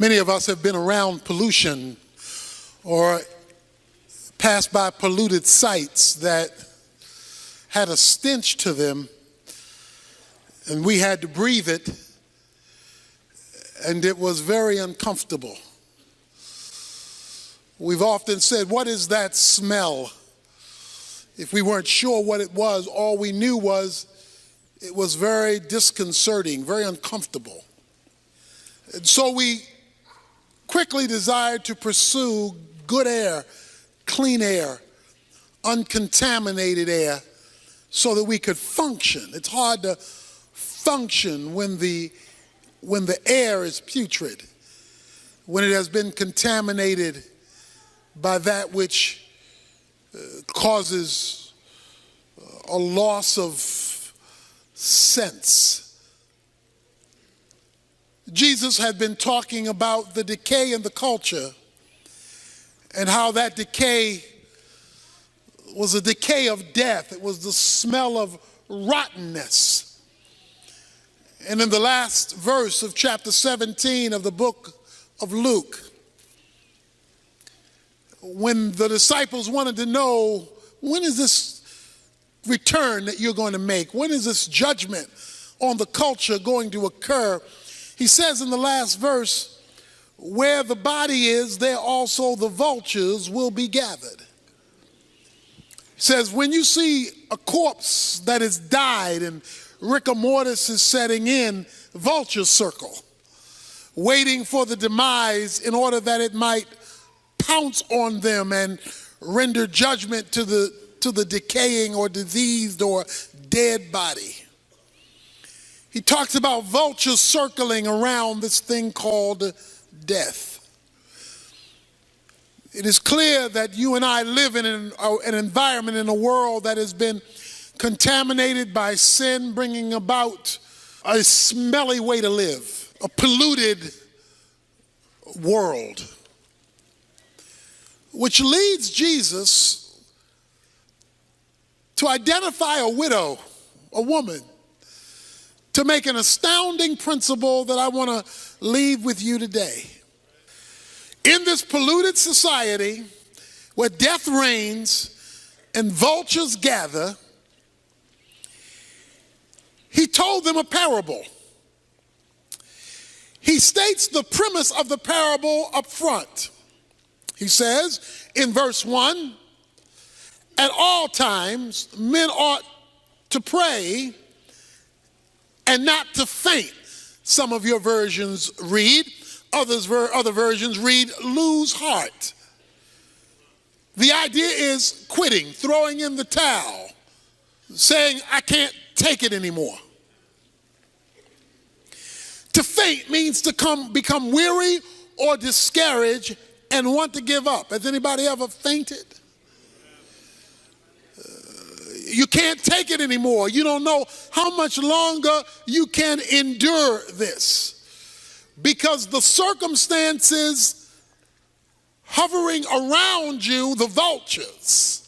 Many of us have been around pollution or passed by polluted sites that had a stench to them, and we had to breathe it, and it was very uncomfortable. We've often said, "What is that smell?" If we weren't sure what it was, all we knew was it was very disconcerting, very uncomfortable. And so we quickly desired to pursue good air, clean air, uncontaminated air, so that we could function. It's hard to function when the air is putrid, when it has been contaminated by that which causes a loss of sense. Jesus had been talking about the decay in the culture and how that decay was a decay of death. It was the smell of rottenness. And in the last verse of chapter 17 of the book of Luke, when the disciples wanted to know, when is this return that you're going to make? When is this judgment on the culture going to occur? He says in the last verse, where the body is, there also the vultures will be gathered. He says, when you see a corpse that has died and rigor mortis is setting in, vultures circle, waiting for the demise in order that it might pounce on them and render judgment to the decaying or diseased or dead body. He talks about vultures circling around this thing called death. It is clear that you and I live in an environment, in a world that has been contaminated by sin, bringing about a smelly way to live, a polluted world, which leads Jesus to identify a widow, a woman, to make an astounding principle that I want to leave with you today. In this polluted society where death reigns and vultures gather, he told them a parable. He states the premise of the parable up front. He says in verse 1, at all times men ought to pray and not to faint. Some of your versions read, other versions read, lose heart. The idea is quitting, throwing in the towel, saying, I can't take it anymore. To faint means to become weary or discouraged and want to give up. Has anybody ever fainted? You can't take it anymore. You don't know how much longer you can endure this, because the circumstances hovering around you, the vultures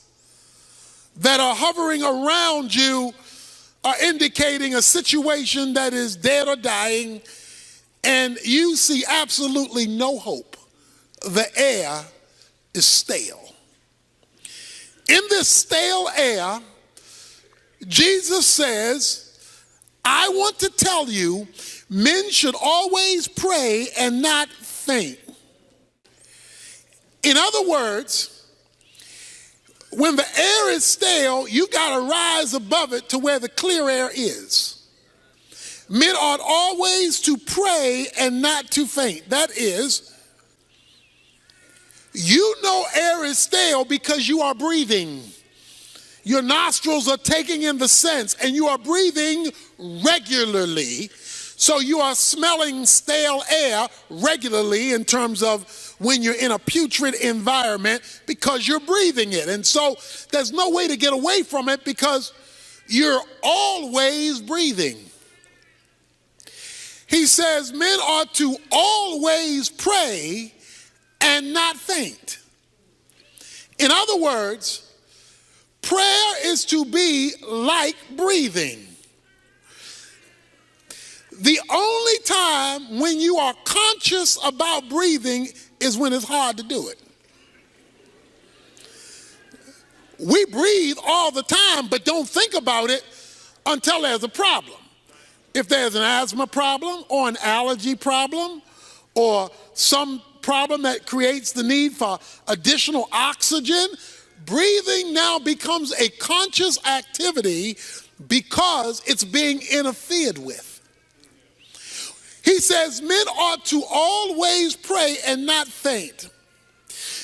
that are hovering around you, are indicating a situation that is dead or dying, and you see absolutely no hope. The air is stale. In this stale air, Jesus says, I want to tell you, men should always pray and not faint. In other words, when the air is stale, you got to rise above it to where the clear air is. Men ought always to pray and not to faint. That is, you know air is stale because you are breathing. Your nostrils are taking in the scents, and you are breathing regularly. So you are smelling stale air regularly in terms of when you're in a putrid environment, because you're breathing it. And so there's no way to get away from it because you're always breathing. He says men ought to always pray and not faint. In other words, prayer is to be like breathing. The only time when you are conscious about breathing is when it's hard to do it. We breathe all the time, but don't think about it until there's a problem. If there's an asthma problem or an allergy problem or some problem that creates the need for additional oxygen, breathing now becomes a conscious activity because it's being interfered with. He says men ought to always pray and not faint.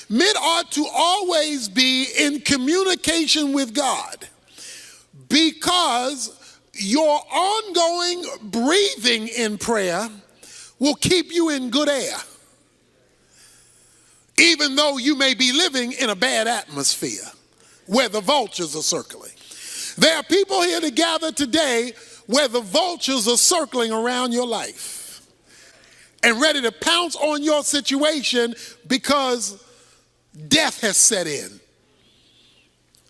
Men ought to always be in communication with God because your ongoing breathing in prayer will keep you in good air, even though you may be living in a bad atmosphere where the vultures are circling. There are people here to gather today where the vultures are circling around your life and ready to pounce on your situation because death has set in.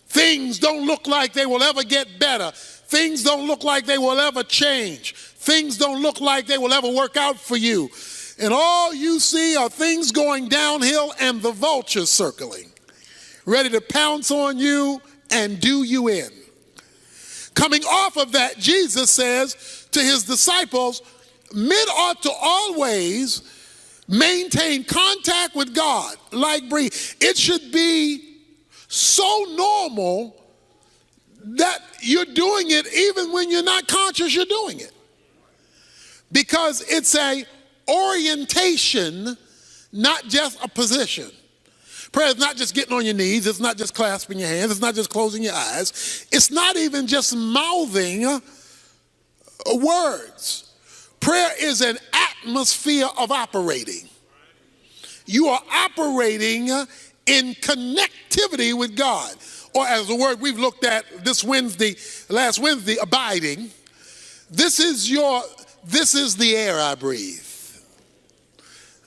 Things don't look like they will ever get better. Things don't look like they will ever change. Things don't look like they will ever work out for you. And all you see are things going downhill and the vultures circling, ready to pounce on you and do you in. Coming off of that, Jesus says to his disciples, men ought to always maintain contact with God like breathe. It should be so normal that you're doing it even when you're not conscious you're doing it. Because it's a orientation, not just a position. Prayer is not just getting on your knees. It's not just clasping your hands. It's not just closing your eyes. It's not even just mouthing words. Prayer is an atmosphere of operating. You are operating in connectivity with God. Or as the word we've looked at last Wednesday, abiding. This is the air I breathe.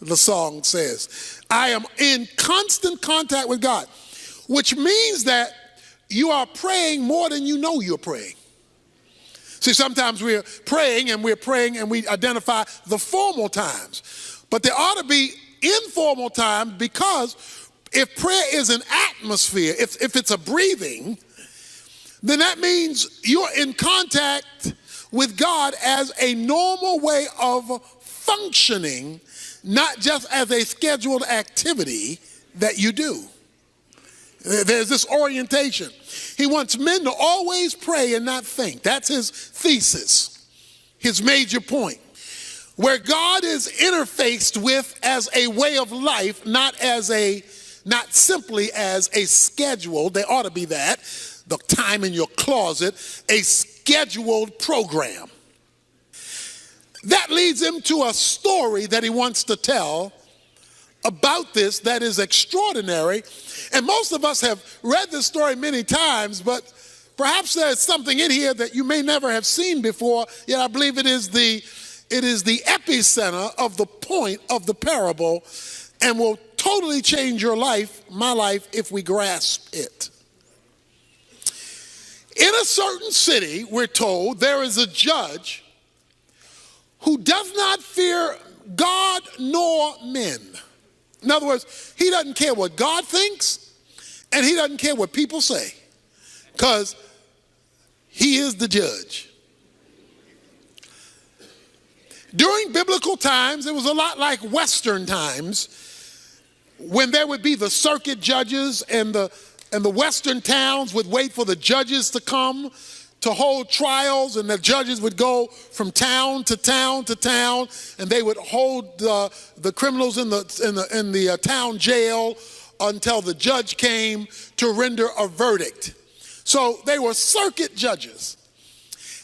The song says, I am in constant contact with God, which means that you are praying more than you know you're praying. See, sometimes we're praying and we identify the formal times. But there ought to be informal times, because if prayer is an atmosphere, if it's a breathing, then that means you're in contact with God as a normal way of functioning, not just as a scheduled activity that you do. There's this orientation. He wants men to always pray and not think. That's his thesis, his major point. Where God is interfaced with as a way of life, not simply as a schedule. There ought to be that, the time in your closet, a scheduled program. That leads him to a story that he wants to tell about this that is extraordinary. And most of us have read this story many times, but perhaps there's something in here that you may never have seen before, yet I believe it is the epicenter of the point of the parable and will totally change your life, my life, if we grasp it. In a certain city, we're told, there is a judge who does not fear God nor men. In other words, he doesn't care what God thinks, and he doesn't care what people say, because he is the judge. During biblical times, it was a lot like Western times, when there would be the circuit judges, and the Western towns would wait for the judges to come to hold trials, and the judges would go from town to town to town, and they would hold the criminals in the town jail until the judge came to render a verdict. So they were circuit judges.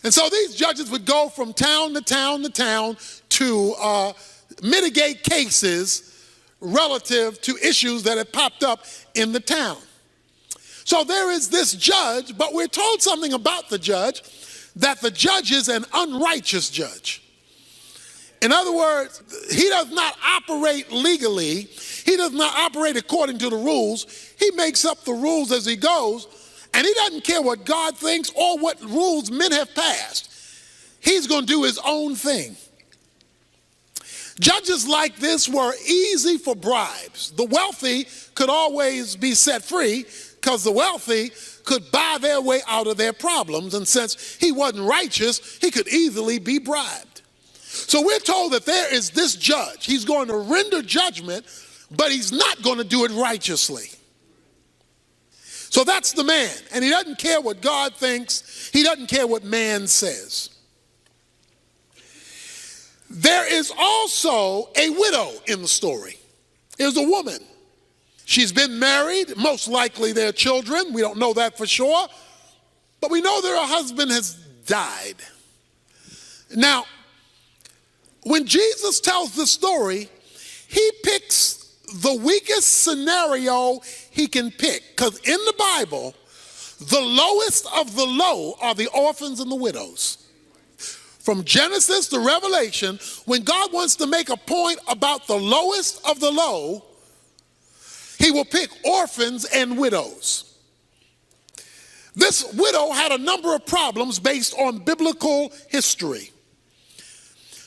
And so these judges would go from town to town to town to mitigate cases relative to issues that had popped up in the town. So there is this judge, but we're told something about the judge, that the judge is an unrighteous judge. In other words, he does not operate legally. He does not operate according to the rules. He makes up the rules as he goes, and he doesn't care what God thinks or what rules men have passed. He's going to do his own thing. Judges like this were easy for bribes. The wealthy could always be set free because the wealthy could buy their way out of their problems. And since he wasn't righteous, he could easily be bribed. So we're told that there is this judge. He's going to render judgment, but he's not going to do it righteously. So that's the man. And he doesn't care what God thinks. He doesn't care what man says. There is also a widow in the story. There's a woman. She's been married. Most likely they're children. We don't know that for sure. But we know that her husband has died. Now, when Jesus tells the story, he picks the weakest scenario he can pick. Because in the Bible, the lowest of the low are the orphans and the widows. From Genesis to Revelation, when God wants to make a point about the lowest of the low, he will pick orphans and widows. This widow had a number of problems based on biblical history.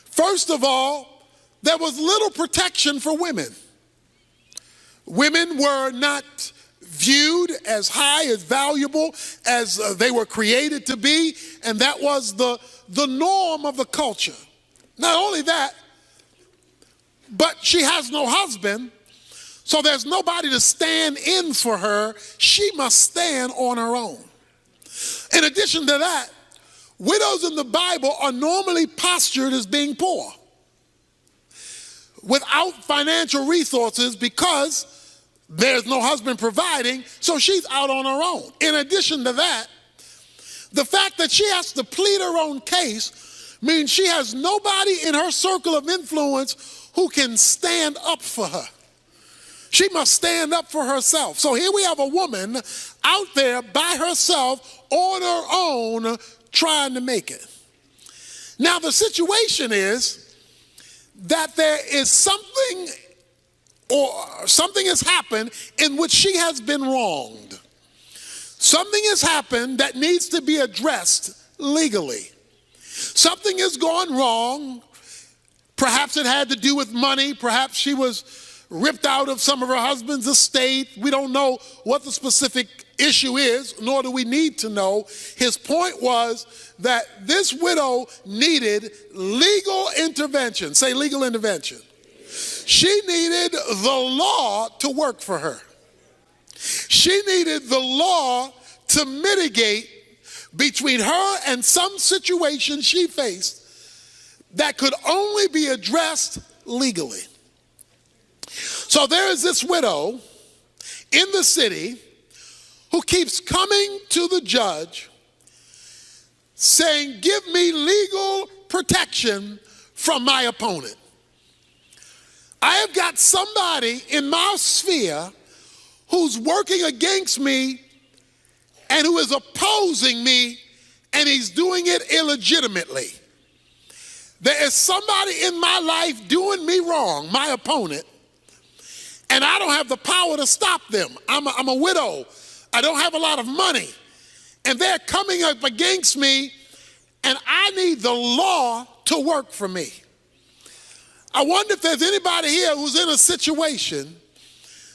First of all, there was little protection for women. Women were not viewed as high, as valuable as they were created to be, and that was the norm of the culture. Not only that, but she has no husband, so there's nobody to stand in for her. She must stand on her own. In addition to that, widows in the Bible are normally postured as being poor, without financial resources, because there's no husband providing, so she's out on her own. In addition to that, the fact that she has to plead her own case means she has nobody in her circle of influence who can stand up for her. She must stand up for herself. So here we have a woman out there by herself on her own trying to make it. Now the situation is that there is something has happened in which she has been wronged. Something has happened that needs to be addressed legally. Something has gone wrong. Perhaps it had to do with money. Perhaps she was ripped out of some of her husband's estate. We don't know what the specific issue is, nor do we need to know. His point was that this widow needed legal intervention. Say legal intervention. She needed the law to work for her. She needed the law to mitigate between her and some situation she faced that could only be addressed legally. So there is this widow in the city who keeps coming to the judge saying, give me legal protection from my opponent. I have got somebody in my sphere who's working against me and who is opposing me, and he's doing it illegitimately. There is somebody in my life doing me wrong, my opponent, and I don't have the power to stop them. I'm a widow. I don't have a lot of money, and they're coming up against me, and I need the law to work for me. I wonder if there's anybody here who's in a situation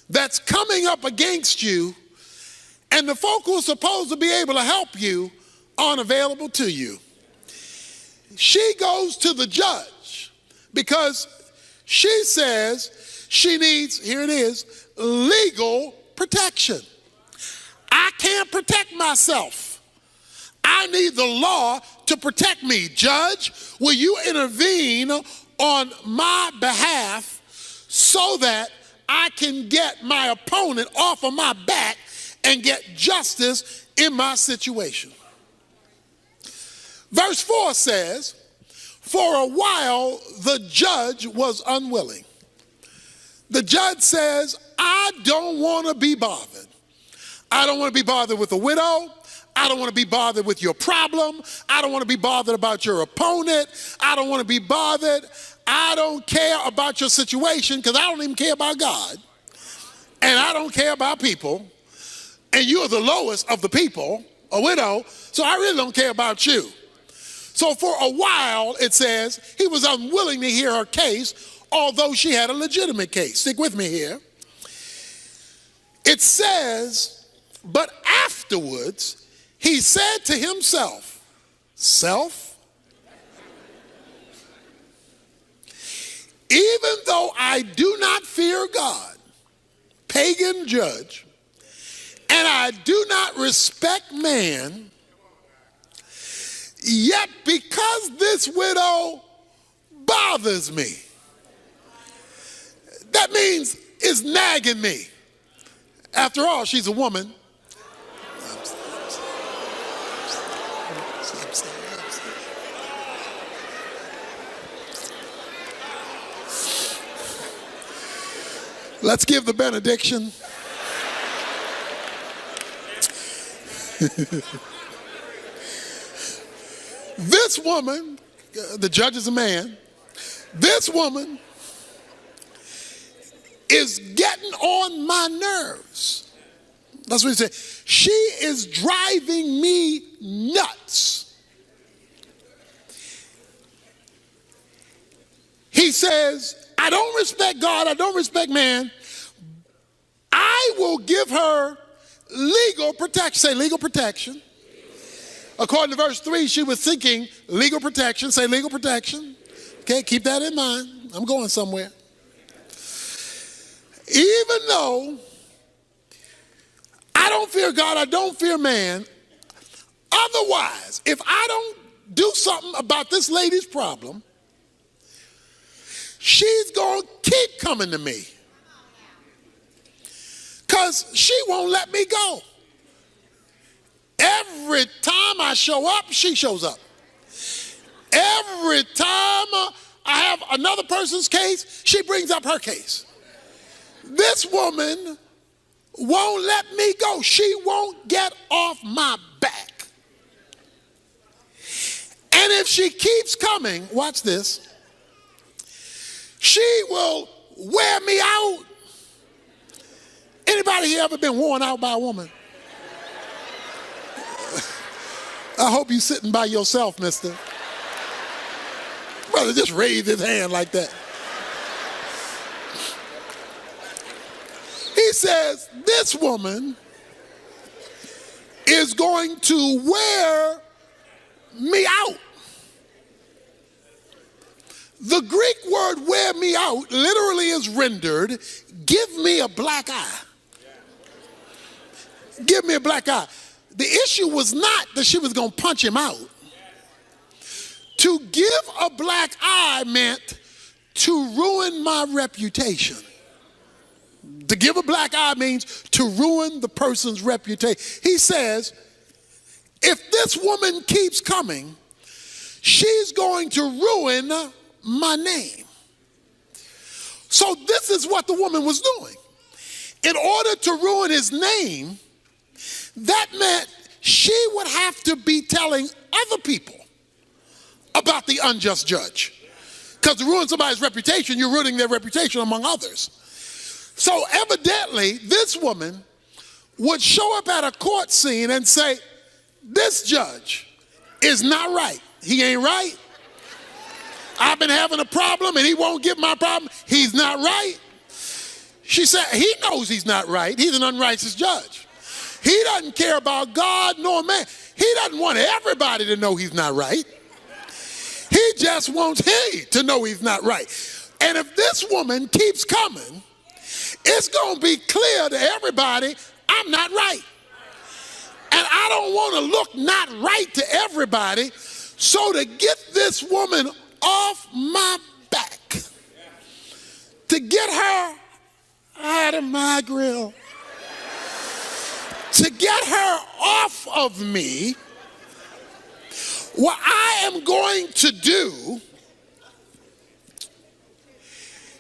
that's coming up against you, and the folk who are supposed to be able to help you aren't available to you. She goes to the judge because she says she needs, here it is, legal protection. I can't protect myself. I need the law to protect me. Judge, will you intervene on my behalf so that I can get my opponent off of my back and get justice in my situation? Verse 4 says, for a while the judge was unwilling. The judge says, I don't want to be bothered. I don't want to be bothered with a widow. I don't want to be bothered with your problem. I don't want to be bothered about your opponent. I don't want to be bothered. I don't care about your situation because I don't even care about God. And I don't care about people. And you're the lowest of the people, a widow, so I really don't care about you. So for a while, it says, he was unwilling to hear her case, although she had a legitimate case. Stick with me here. It says, but afterwards he said to himself, self, even though I do not fear God, pagan judge, and I do not respect man, yet because this widow bothers me, that means it's nagging me. After all, she's a woman. Let's give the benediction. This woman, the judge is a man, this woman is getting on my nerves. That's what he said. She is driving me nuts. He says, I don't respect God, I don't respect man. I will give her legal protection. Say legal protection. According to verse 3, she was seeking legal protection. Say legal protection. Okay, keep that in mind. I'm going somewhere. Even though I don't fear God, I don't fear man, otherwise, if I don't do something about this lady's problem, she's going to keep coming to me because she won't let me go. Every time I show up, she shows up. Every time I have another person's case, she brings up her case. This woman won't let me go. She won't get off my back. And if she keeps coming, watch this, she will wear me out. Anybody here ever been worn out by a woman? I hope you're sitting by yourself, mister. Brother, just raise his hand like that. He says, this woman is going to wear me out. The Greek word wear me out literally is rendered, give me a black eye. Give me a black eye. The issue was not that she was going to punch him out. To give a black eye meant to ruin my reputation. To give a black eye means to ruin the person's reputation. He says, if this woman keeps coming, she's going to ruin my name. So this is what the woman was doing. In order to ruin his name, that meant she would have to be telling other people about the unjust judge. Because to ruin somebody's reputation, you're ruining their reputation among others. So evidently, this woman would show up at a court scene and say, this judge is not right. He ain't right. I've been having a problem and he won't give my problem. He's not right. She said, he knows he's not right. He's an unrighteous judge. He doesn't care about God nor man. He doesn't want everybody to know he's not right. He just wants he to know he's not right. And if this woman keeps coming, it's going to be clear to everybody I'm not right. And I don't want to look not right to everybody. So to get this woman off my back, to get her out of my grill, to get her off of me, what I am going to do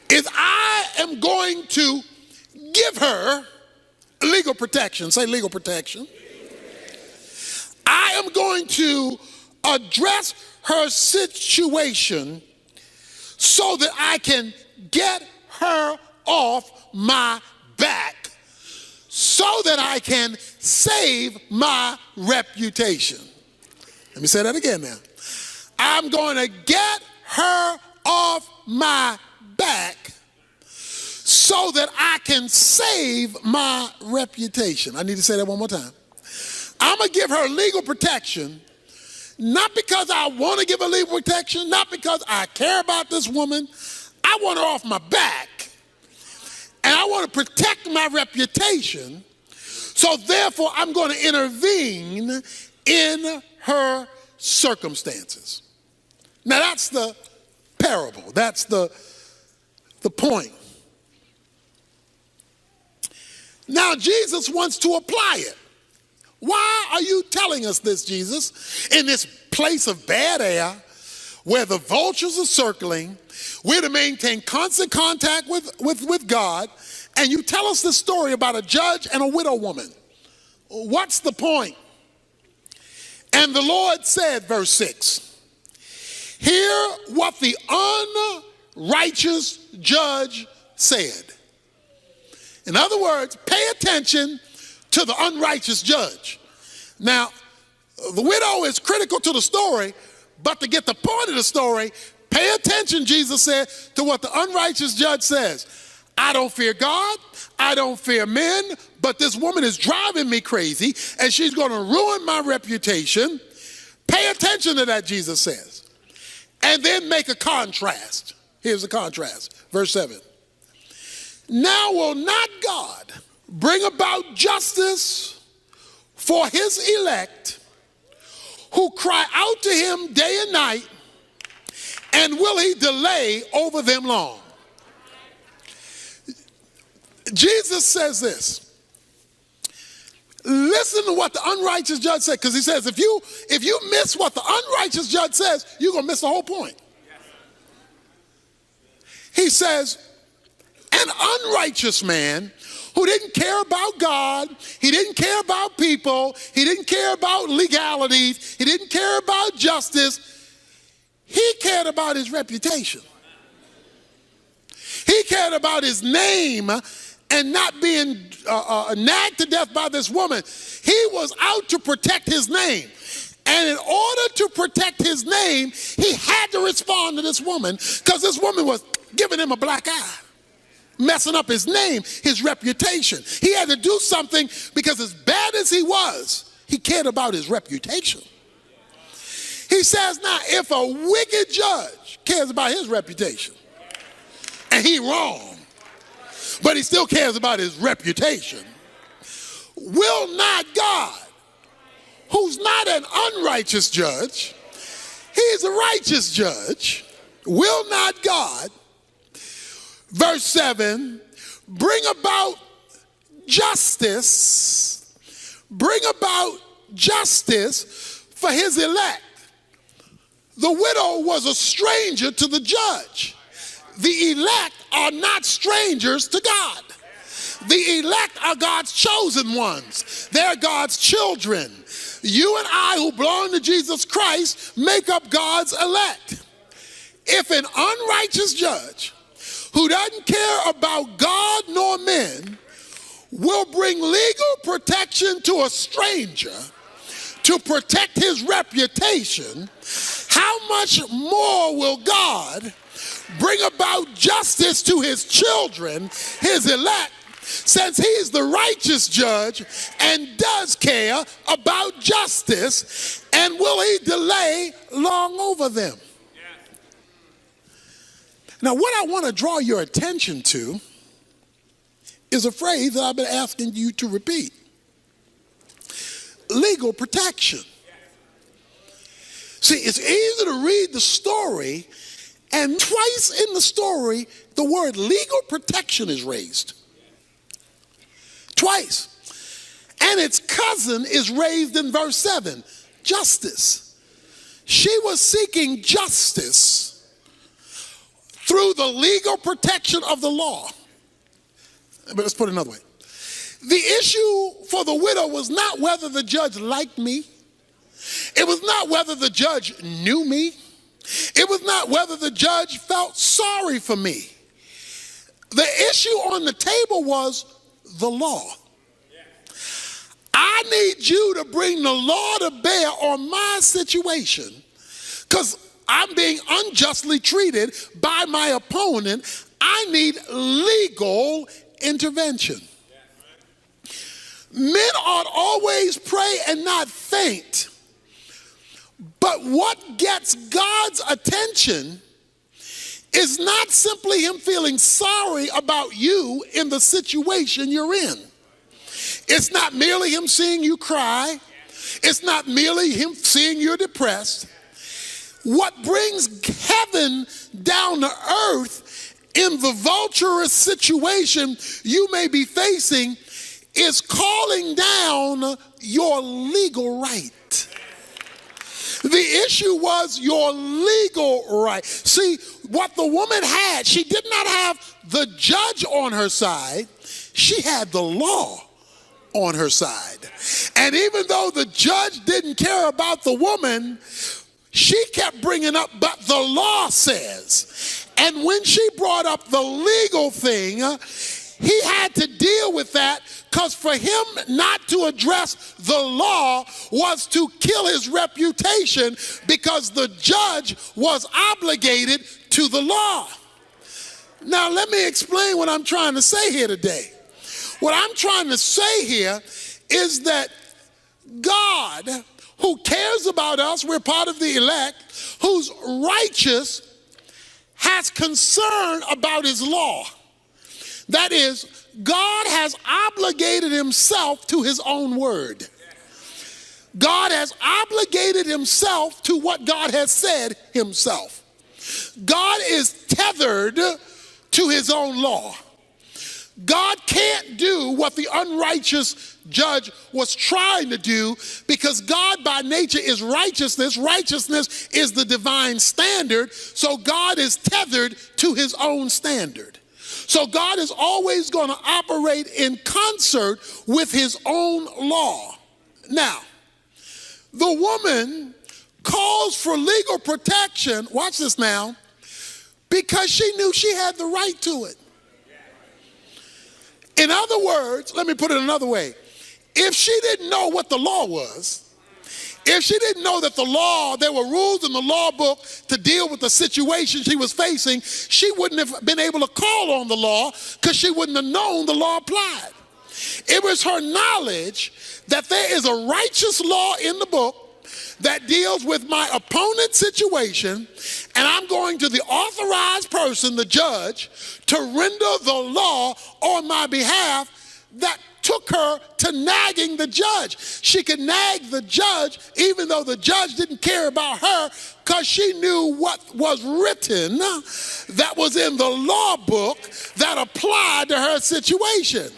is I am going to give her legal protection. Say legal protection. I am going to address her situation so that I can get her off my back, so that I can save my reputation. Let me say that again now. I'm going to get her off my back so that I can save my reputation. I need to say that one more time. I'm going to give her legal protection, not because I want to give her legal protection, not because I care about this woman. I want her off my back, and I want to protect my reputation, so therefore I'm going to intervene in her circumstances. Now that's the parable. That's the point. Now Jesus wants to apply it. Why are you telling us this, Jesus? In this place of bad air, where the vultures are circling, we're to maintain constant contact with God, and you tell us this story about a judge and a widow woman. What's the point? And the Lord said, verse 6, hear what the unrighteous judge said. In other words, pay attention to the unrighteous judge. Now, the widow is critical to the story, but to get the point of the story, pay attention, Jesus said, to what the unrighteous judge says. I don't fear God, I don't fear men, but this woman is driving me crazy, and she's going to ruin my reputation. Pay attention to that, Jesus says. And then make a contrast. Here's the contrast. Verse 7. Now will not God bring about justice for his elect who cry out to him day and night, and will he delay over them long? Jesus says this. Listen to what the unrighteous judge said, because he says if you miss what the unrighteous judge says, you're going to miss the whole point. He says, an unrighteous man who didn't care about God, he didn't care about people, he didn't care about legalities, he didn't care about justice, he cared about his reputation. He cared about his name and not being nagged to death by this woman. He was out to protect his name. And in order to protect his name, he had to respond to this woman, because this woman was giving him a black eye, messing up his name, his reputation. He had to do something, because as bad as he was, he cared about his reputation. He says, now, if a wicked judge cares about his reputation, and he wrong, but he still cares about his reputation, will not God, who's not an unrighteous judge, he's a righteous judge, will not God, verse 7, bring about justice for his elect? The widow was a stranger to the judge. The elect are not strangers to God. The elect are God's chosen ones. They're God's children. You and I, who belong to Jesus Christ, make up God's elect. If an unrighteous judge who doesn't care about God nor men will bring legal protection to a stranger to protect his reputation, how much more will God bring about justice to his children, his elect, since he's the righteous judge and does care about justice, and will he delay long over them? Now, what I want to draw your attention to is a phrase that I've been asking you to repeat. Legal protection. See, it's easy to read the story, and twice in the story, the word legal protection is raised. Twice. And its cousin is raised in verse 7, justice. She was seeking justice through the legal protection of the law. But let's put it another way. The issue for the widow was not whether the judge liked me. It was not whether the judge knew me. It was not whether the judge felt sorry for me. The issue on the table was the law. I need you to bring the law to bear on my situation, because I'm being unjustly treated by my opponent. I need legal intervention. Men ought always pray and not faint. But what gets God's attention is not simply him feeling sorry about you in the situation you're in. It's not merely him seeing you cry. It's not merely him seeing you're depressed. What brings heaven down to earth in the vulturous situation you may be facing is calling down your legal right. The issue was your legal right. See, what the woman had, she did not have the judge on her side. She had the law on her side. And even though the judge didn't care about the woman, she kept bringing up, but the law says. And when she brought up the legal thing, he had to deal with that, because for him not to address the law was to kill his reputation, because the judge was obligated to the law. Now let me explain what I'm trying to say here today. What I'm trying to say here is that God, who cares about us, we're part of the elect, who's righteous, has concern about his law. That is, God has obligated himself to his own word. God has obligated himself to what God has said himself. God is tethered to his own law. God can't do what the unrighteous judge was trying to do, because God by nature is righteousness. Righteousness is the divine standard, so God is tethered to his own standard. So God is always going to operate in concert with his own law. Now, the woman calls for legal protection, watch this now, because she knew she had the right to it. In other words, let me put it another way. If she didn't know what the law was, if she didn't know that the law, there were rules in the law book to deal with the situation she was facing, she wouldn't have been able to call on the law, because she wouldn't have known the law applied. It was her knowledge that there is a righteous law in the book that deals with my opponent's situation, and I'm going to the authorized person, the judge, to render the law on my behalf, that took her to nagging the judge. She could nag the judge even though the judge didn't care about her, because she knew what was written that was in the law book that applied to her situation.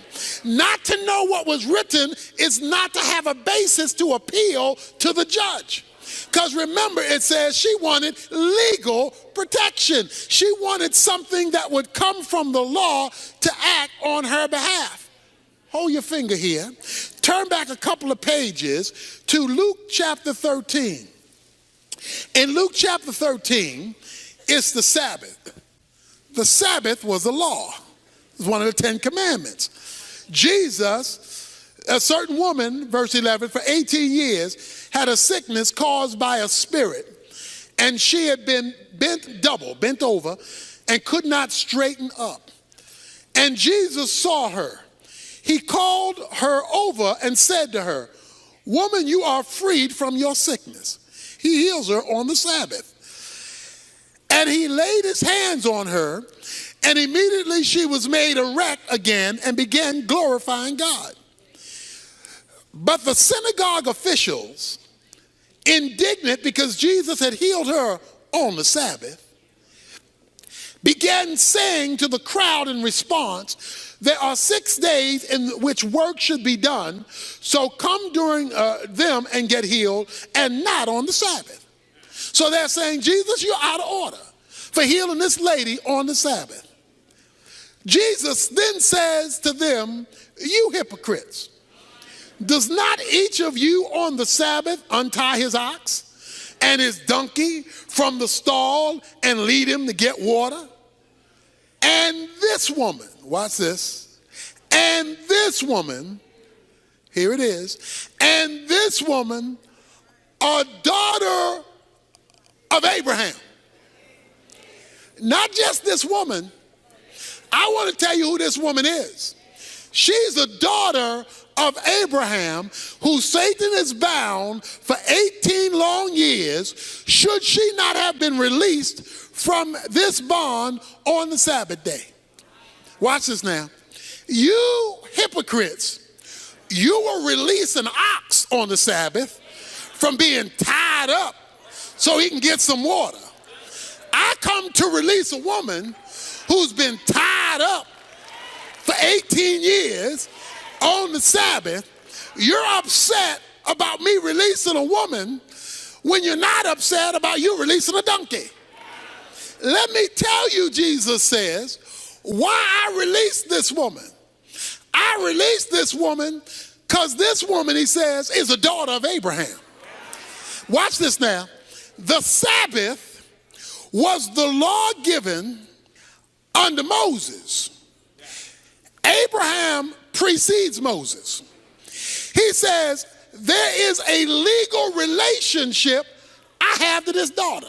Not to know what was written is not to have a basis to appeal to the judge. Because remember, it says she wanted legal protection. She wanted something that would come from the law to act on her behalf. Hold your finger here. Turn back a couple of pages to Luke chapter 13. In Luke chapter 13, it's the Sabbath. The Sabbath was a law. It was one of the 10 Commandments. Jesus, a certain woman, verse 11, for 18 years had a sickness caused by a spirit, and she had been bent over, and could not straighten up. And Jesus saw her. He called her over and said to her, "Woman, you are freed from your sickness." He heals her on the Sabbath. And he laid his hands on her, and immediately she was made erect again and began glorifying God. But the synagogue officials, indignant because Jesus had healed her on the Sabbath, began saying to the crowd in response, "There are 6 days in which work should be done, so come during them and get healed, and not on the Sabbath." So they're saying, Jesus, you're out of order for healing this lady on the Sabbath. Jesus then says to them, "You hypocrites, does not each of you on the Sabbath untie his ox and his donkey from the stall and lead him to get water? And this woman," watch this, "and this woman," here it is, "and this woman, a daughter of Abraham. Not just this woman. I want to tell you who this woman is. She's the daughter of Abraham, who Satan is bound for 18 long years, should she not have been released from this bond on the Sabbath day. Watch this now. You hypocrites, you will release an ox on the Sabbath from being tied up so he can get some water. I come to release a woman who's been tied up for 18 years on the Sabbath. You're upset about me releasing a woman when you're not upset about you releasing a donkey. Let me tell you, Jesus says, why I released this woman. I released this woman because this woman, he says, is a daughter of Abraham. Watch this now. The Sabbath was the law given under Moses. Abraham precedes Moses. He says, there is a legal relationship I have to this daughter.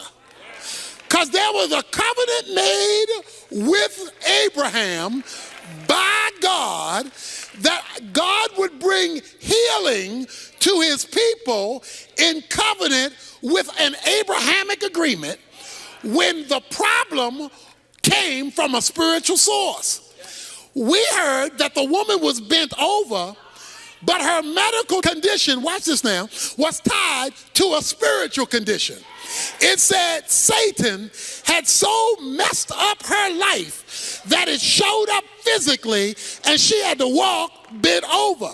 Because there was a covenant made with Abraham by God that God would bring healing to his people in covenant with an Abrahamic agreement when the problem came from a spiritual source. We heard that the woman was bent over, but her medical condition, watch this now, was tied to a spiritual condition. It said Satan had so messed up her life that it showed up physically and she had to walk bent over.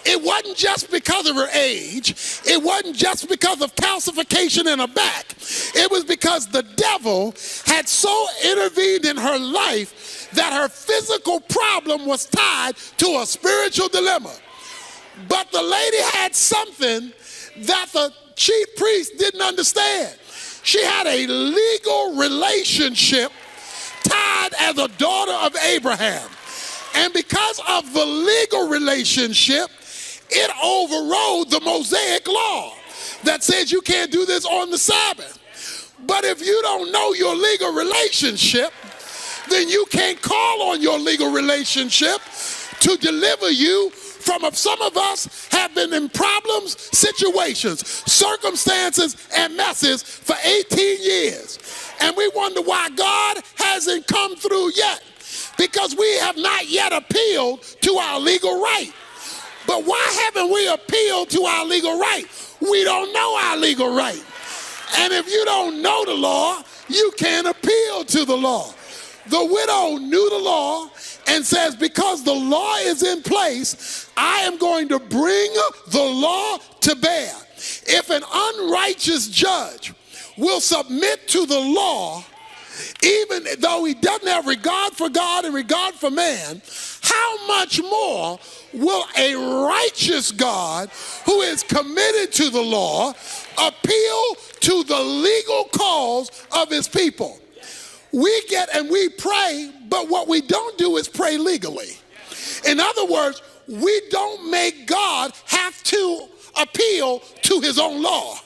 It wasn't just because of her age. It wasn't just because of calcification in her back. It was because the devil had so intervened in her life that her physical problem was tied to a spiritual dilemma. But the lady had something that the chief priest didn't understand. She had a legal relationship tied as a daughter of Abraham. And because of the legal relationship, it overrode the Mosaic law that says you can't do this on the Sabbath. But if you don't know your legal relationship, then you can't call on your legal relationship to deliver you from some of us have been in problems, situations, circumstances, and messes for 18 years. And we wonder why God hasn't come through yet, because we have not yet appealed to our legal right. But why haven't we appealed to our legal right? We don't know our legal right. And if you don't know the law, you can't appeal to the law. The widow knew the law and says, because the law is in place, I am going to bring the law to bear. If an unrighteous judge will submit to the law, even though he doesn't have regard for God and regard for man, how much more will a righteous God who is committed to the law appeal to the legal cause of his people? We get and we pray, but what we don't do is pray legally. In other words, we don't make God have to appeal to his own law.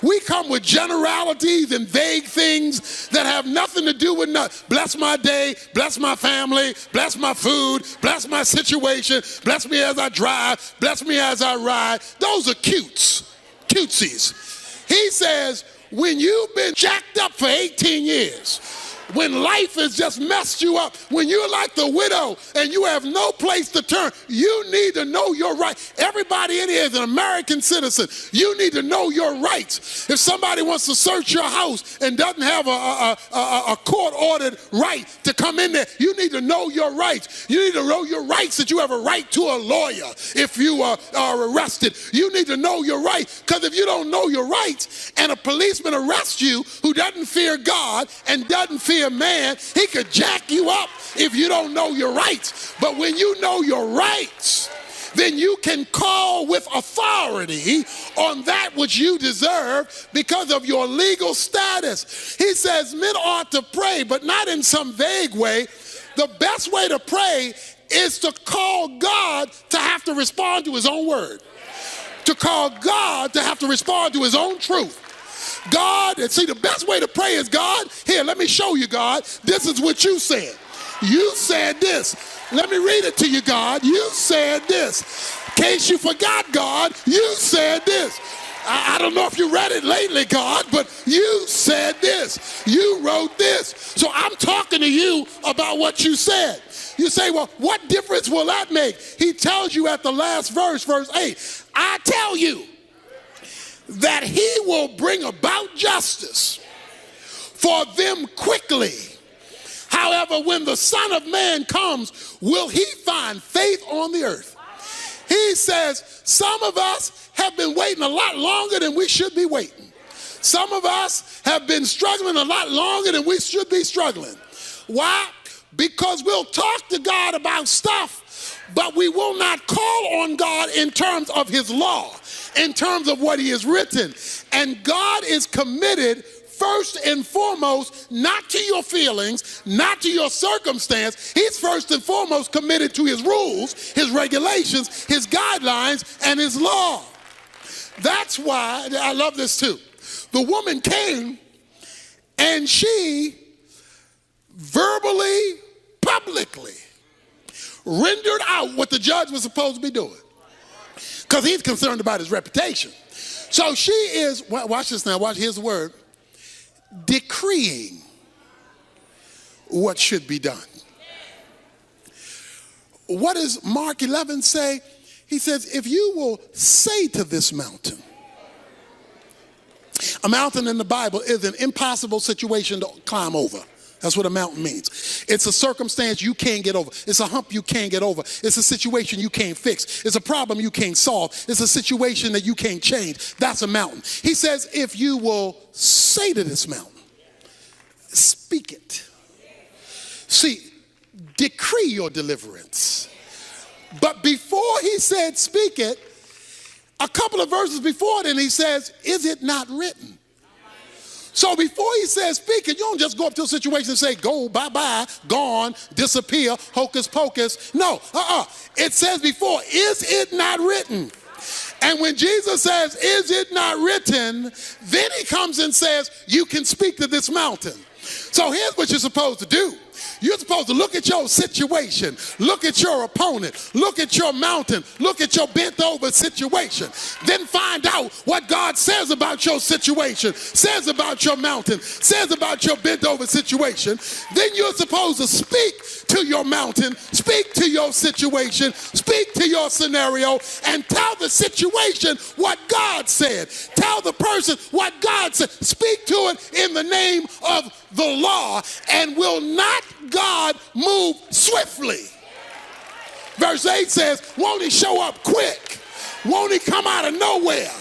We come with generalities and vague things that have nothing to do with nothing. Bless my day, bless my family, bless my food, bless my situation, bless me as I drive, bless me as I ride. Those are cutesies. He says, when you've been jacked up for 18 years, when life has just messed you up, when you're like the widow and you have no place to turn, you need to know your rights. Everybody in here is an American citizen. You need to know your rights. If somebody wants to search your house and doesn't have a court-ordered right to come in there, you need to know your rights. You need to know your rights that you have a right to a lawyer if you are arrested. You need to know your rights, because if you don't know your rights and a policeman arrests you who doesn't fear God and doesn't fear man, he could jack you up if you don't know your rights. But when you know your rights, then you can call with authority on that which you deserve because of your legal status. He says men ought to pray, but not in some vague way. The best way to pray is to call God to have to respond to his own word, to call God to have to respond to his own truth. God, and see, the best way to pray is, God, here, let me show you, God. This is what you said. You said this. Let me read it to you, God. You said this. In case you forgot, God, you said this. I don't know if you read it lately, God, but you said this. You wrote this. So I'm talking to you about what you said. You say, well, what difference will that make? He tells you at the last verse, verse 8, I tell you that he will bring about justice for them quickly. However, when the Son of Man comes, will he find faith on the earth? He says, some of us have been waiting a lot longer than we should be waiting. Some of us have been struggling a lot longer than we should be struggling. Why? Because we'll talk to God about stuff, but we will not call on God in terms of his law, in terms of what he has written. And God is committed first and foremost, not to your feelings, not to your circumstance. He's first and foremost committed to his rules, his regulations, his guidelines, and his law. That's why, I love this too. The woman came and she verbally, publicly rendered out what the judge was supposed to be doing, because he's concerned about his reputation. So she is, watch this now, watch, here's the word, decreeing what should be done. What does Mark 11 say? He says, if you will say to this mountain, a mountain in the Bible is an impossible situation to climb over. That's what a mountain means. It's a circumstance you can't get over. It's a hump you can't get over. It's a situation you can't fix. It's a problem you can't solve. It's a situation that you can't change. That's a mountain. He says, if you will say to this mountain, speak it. See, decree your deliverance. But before he said speak it, a couple of verses before then he says, is it not written? So before he says speak it, you don't just go up to a situation and say, go, bye-bye, gone, disappear, hocus pocus. No, It says before, is it not written? And when Jesus says, is it not written? Then he comes and says, you can speak to this mountain. So here's what you're supposed to do. You're supposed to look at your situation, look at your opponent, look at your mountain, look at your bent over situation, then find out what God says about your situation, says about your mountain, says about your bent over situation. Then you're supposed to speak to your mountain, speak to your situation, speak to your scenario, and tell the situation what God said. Tell the person what God said. Speak to it in the name of the law. And will not God move swiftly? Verse 8 says, won't he show up quick? Won't he come out of nowhere?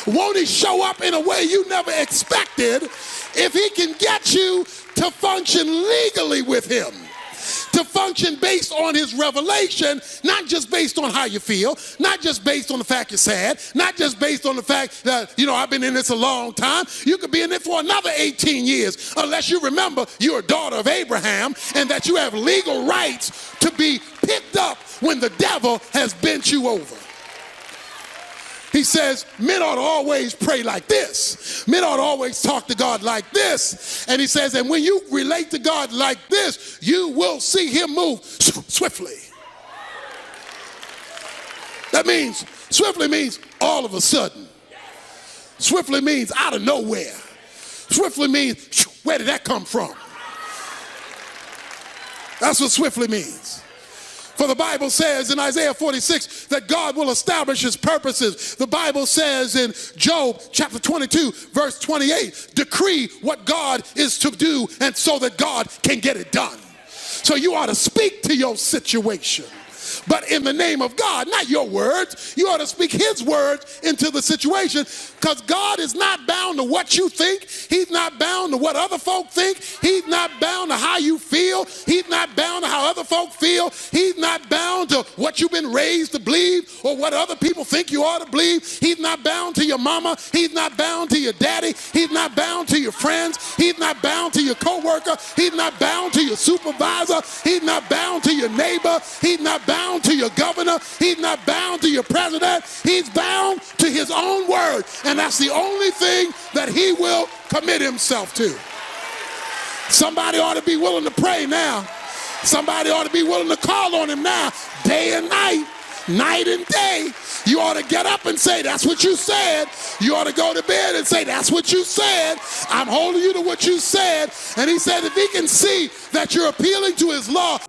Won't he show up in a way you never expected if he can get you to function legally with him? To function based on his revelation, not just based on how you feel, not just based on the fact you're sad, not just based on the fact that, I've been in this a long time. You could be in it for another 18 years, unless you remember you're a daughter of Abraham and that you have legal rights to be picked up when the devil has bent you over. He says, men ought to always pray like this. Men ought to always talk to God like this. And he says, and when you relate to God like this, you will see him move swiftly. That means, swiftly means all of a sudden. Swiftly means out of nowhere. Swiftly means, where did that come from? That's what swiftly means. For the Bible says in Isaiah 46 that God will establish his purposes. The Bible says in Job chapter 22 verse 28, decree what God is to do and so that God can get it done. So you ought to speak to your situation, but in the name of God, not your words. You ought to speak his words into the situation, because God is not bound to what you think. He's not bound to what other folk think. He's not bound to how you feel. He's not bound to how other folk feel. He's not bound to what you've been raised to believe or what other people think you ought to believe. He's not bound to your mama. He's not bound to your daddy. He's not bound to your friends. He's not bound to your coworker. He's not bound to your supervisor. He's not bound to your neighbor. He's not bound to your governor. He's not bound to your president. He's bound to his own word, and that's the only thing that he will commit himself to. Somebody ought to be willing to pray now. Somebody ought to be willing to call on him now, day and night, night and day. You ought to get up and say, that's what you said. You ought to go to bed and say, that's what you said. I'm holding you to what you said. And he said, if he can see that you're appealing to his law,